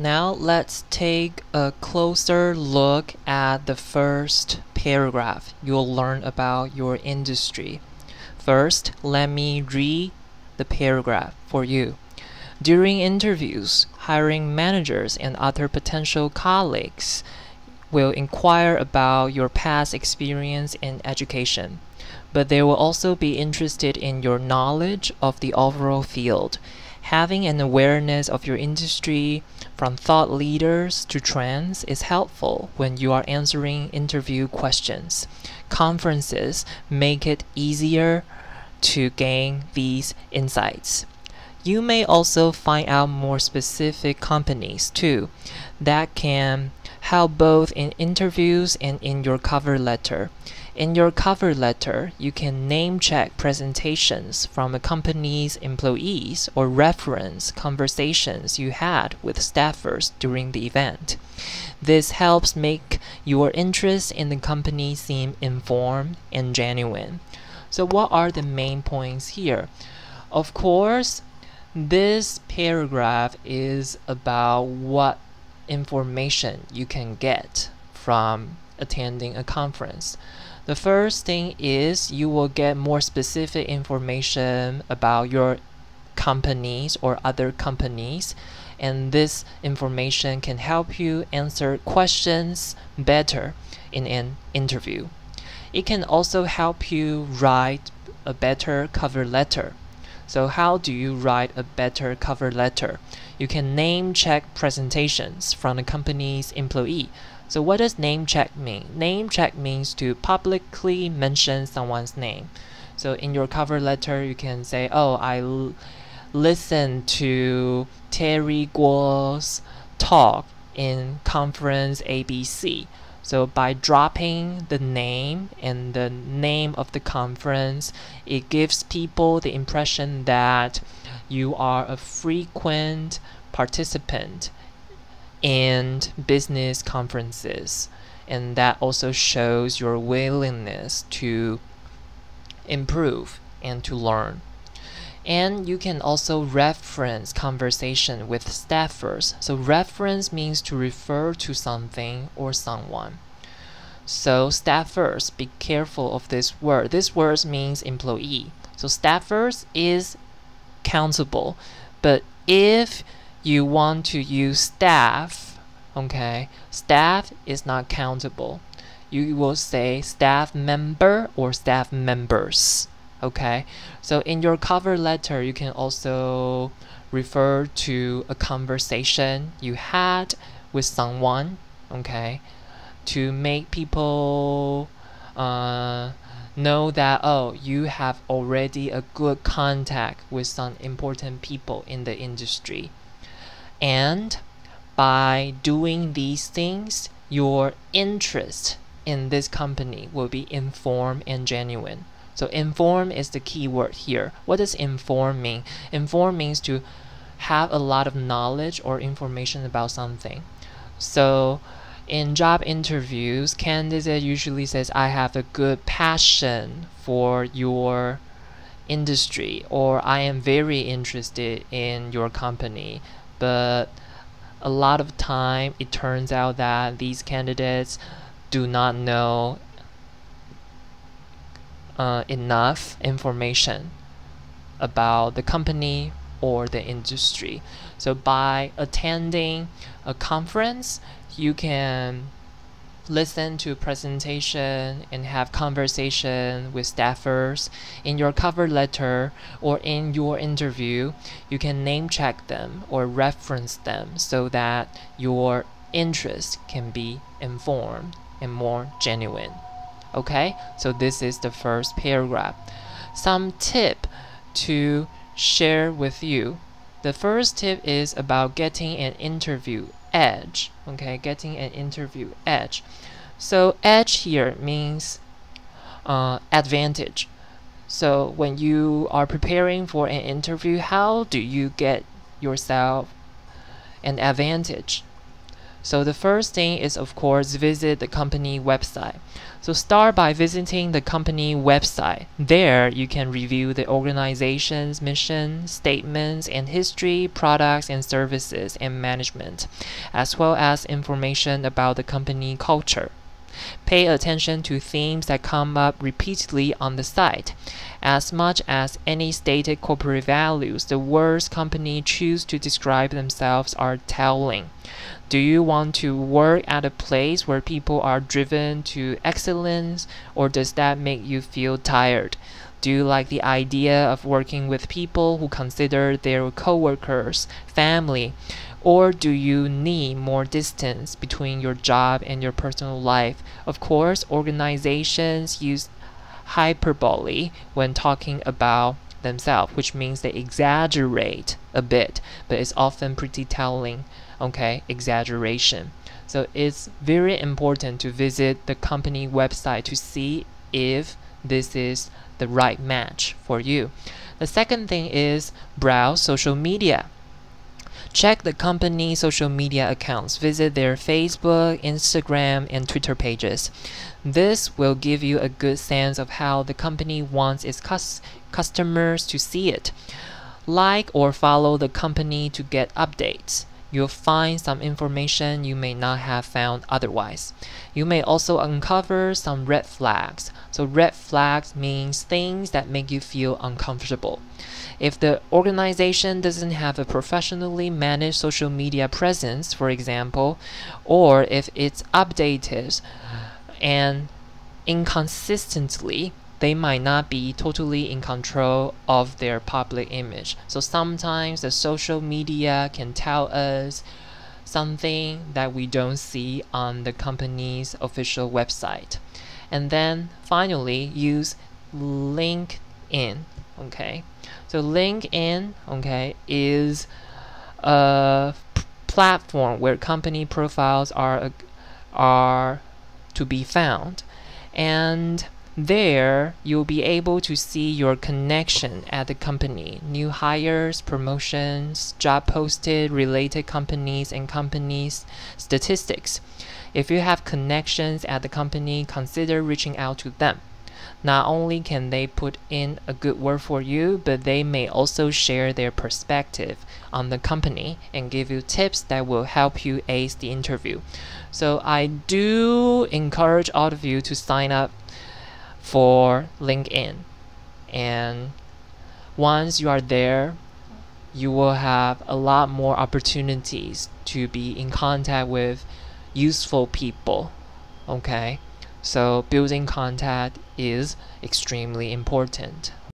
Now let's take a closer look at the first paragraph. You'll learn about your industry. First, let me read the paragraph for you. During interviews, hiring managers and other potential colleagues will inquire about your past experience in education, but they will also be interested in your knowledge of the overall field. Having an awareness of your industry, from thought leaders to trends, is helpful when you are answering interview questions. Conferences make it easier to gain these insights. You may also find out more specific companies too that can help both in interviews and in your cover letter. In your cover letter, you can name-check presentations from a company's employees or reference conversations you had with staffers during the event. This helps make your interest in the company seem informed and genuine. So what are the main points here? Of course, this paragraph is about what information you can get from attending a conference. The first thing is you will get more specific information about your companies or other companies, and this information can help you answer questions better in an interview. It can also help you write a better cover letter. So how do you write a better cover letter? You can name check presentations from the company's employee. So what does name check mean? Name check means to publicly mention someone's name. So in your cover letter, you can say, oh, I listened to Terry Guo's talk in conference ABC. So by dropping the name and the name of the conference, it gives people the impression that you are a frequent participant in business conferences, and that also shows your willingness to improve and to learn. And you can also reference conversation with staffers. So reference means to refer to something or someone. So staffers, be careful of this word. This word means employee. So staffers is countable, but if you want to use staff, okay, staff is not countable. You will say staff member or staff members. Okay, so in your cover letter, you can also refer to a conversation you had with someone, okay, to make people know that, oh, you have already a good contact with some important people in the industry. And by doing these things, your interest in this company will be informed and genuine. So inform is the key word here. What does inform mean? Inform means to have a lot of knowledge or information about something. So in job interviews, candidate usually says, I have a good passion for your industry, or I am very interested in your company. But a lot of time it turns out that these candidates do not know enough information about the company or the industry. So by attending a conference, you can listen to presentation and have conversation with staffers. In your cover letter or in your interview, you can name check them or reference them so that your interest can be informed and more genuine. Okay, so this is the first paragraph. Some tip to share with you. The first tip is about getting an interview edge. Okay, getting an interview edge. So edge here means advantage. So when you are preparing for an interview, how do you get yourself an advantage? So the first thing is, of course, visit the company website. So start by visiting the company website. There you can review the organization's mission, statements, and history, products and services, and management, as well as information about the company culture. Pay attention to themes that come up repeatedly on the site. As much as any stated corporate values, the words companies choose to describe themselves are telling. Do you want to work at a place where people are driven to excellence, or does that make you feel tired? Do you like the idea of working with people who consider their coworkers family? Or do you need more distance between your job and your personal life? Of course, organizations use hyperbole when talking about themselves, which means they exaggerate a bit, but it's often pretty telling. Okay, exaggeration. So it's very important to visit the company website to see if this is the right match for you. The second thing is browse social media. Check the company social media accounts. Visit their Facebook, Instagram, and Twitter pages. This will give you a good sense of how the company wants its customers to see it. Like or follow the company to get updates. You'll find some information you may not have found otherwise. You may also uncover some red flags. So red flags means things that make you feel uncomfortable. If the organization doesn't have a professionally managed social media presence, for example, or if it's updated and inconsistently, they might not be totally in control of their public image. So sometimes the social media can tell us something that we don't see on the company's official website. And then finally, use LinkedIn. Okay, so LinkedIn, okay, is a platform where company profiles are to be found, and there you'll be able to see your connection at the company, new hires, promotions, job posted, related companies, and companies statistics. If you have connections at the company, consider reaching out to them. Not only can they put in a good word for you, but they may also share their perspective on the company and give you tips that will help you ace the interview. So I do encourage all of you to sign up for LinkedIn. And once you are there, you will have a lot more opportunities to be in contact with useful people. Okay? So building contact is extremely important.